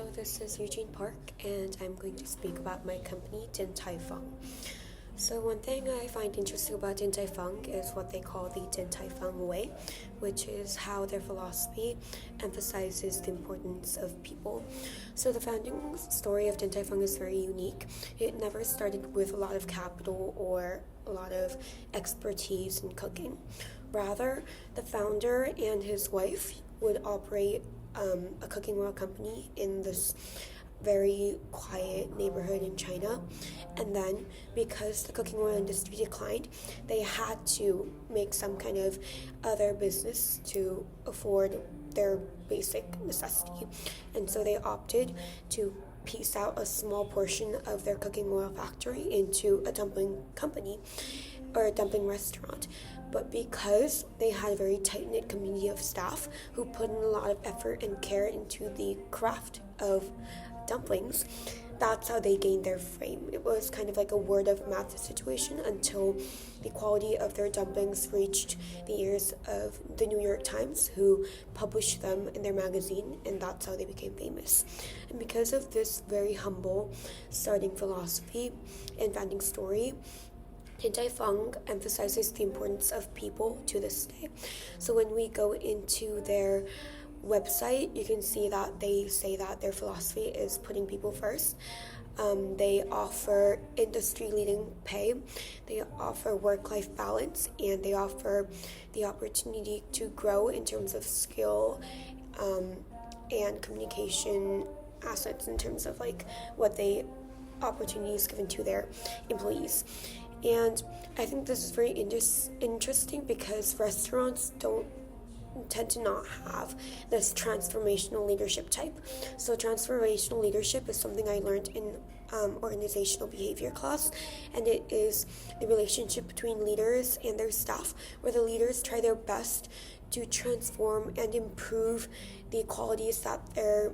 Hello, this is Eugene Park, and I'm going to speak about my company, Din Tai Fung. So one thing I find interesting about Din Tai Fung is what they call the Din Tai Fung Way, which is how their philosophy emphasizes the importance of people. So the founding story of Din Tai Fung is very unique. It never started with a lot of capital or a lot of expertise in cooking. Rather, the founder and his wife would operate a cooking oil company in this very quiet neighborhood in China. And then, because the cooking oil industry declined, they had to make some kind of other business to afford their basic necessity. And so they opted to piece out a small portion of their cooking oil factory into a dumpling company or a dumpling restaurant. But because they had a very tight-knit community of staff who put in a lot of effort and care into the craft of dumplings, that's how they gained their fame. It was kind of like a word of mouth situation until the quality of their dumplings reached the ears of the New York Times, who published them in their magazine, and that's how they became famous. And because of this very humble starting philosophy and founding story, Din Tai Fung emphasizes the importance of people to this day. So when we go into their website, you can see that they say that their philosophy is putting people first. They offer industry-leading pay, they offer work-life balance, and they offer the opportunity to grow in terms of skill and communication assets in terms of like what they opportunities given to their employees. And I think this is very interesting because restaurants don't tend to not have this transformational leadership type. So transformational leadership is something I learned in organizational behavior class, and it is the relationship between leaders and their staff, where the leaders try their best to transform and improve the qualities that their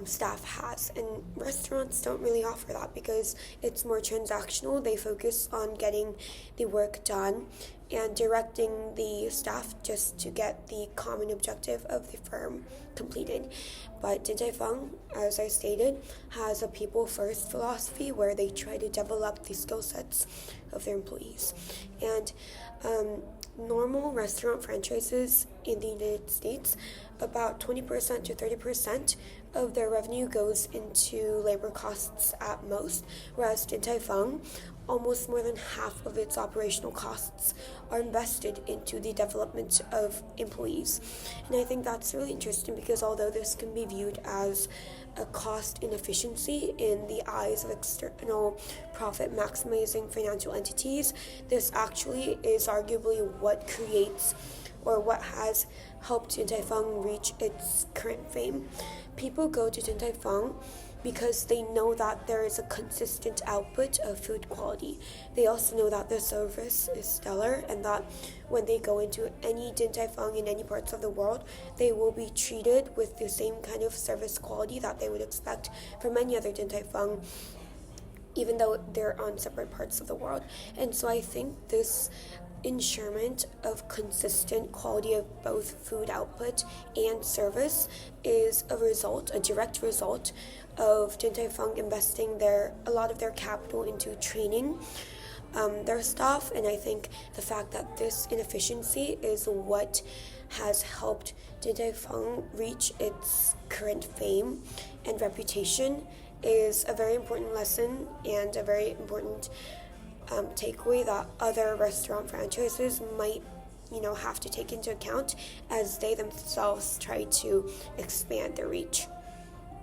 staff has. And restaurants don't really offer that because it's more transactional. They focus on getting the work done and directing the staff just to get the common objective of the firm completed. But Din Tai Fung, as I stated, has a people-first philosophy where they try to develop the skill sets of their employees. And normal restaurant franchises in the United States, about 20% to 30% of their revenue goes into labor costs at most, whereas Din Tai Fung, almost more than half of its operational costs are invested into the development of employees. And I think that's really interesting because although this can be viewed as a cost inefficiency in the eyes of external profit maximizing financial entities, this actually is arguably what creates or what has helped Din Tai Fung reach its current fame. People go to Din Tai Fung because they know that there is a consistent output of food quality. They also know that the service is stellar and that when they go into any Din Tai Fung in any parts of the world, they will be treated with the same kind of service quality that they would expect from any other Din Tai Fung, even though they're on separate parts of the world. And so I think this ensurement of consistent quality of both food output and service is a direct result of Din Tai Fung investing a lot of their capital into training their staff. And I think the fact that this inefficiency is what has helped Din Tai Fung reach its current fame and reputation is a very important lesson and a very important takeaway that other restaurant franchises might have to take into account as they themselves try to expand their reach.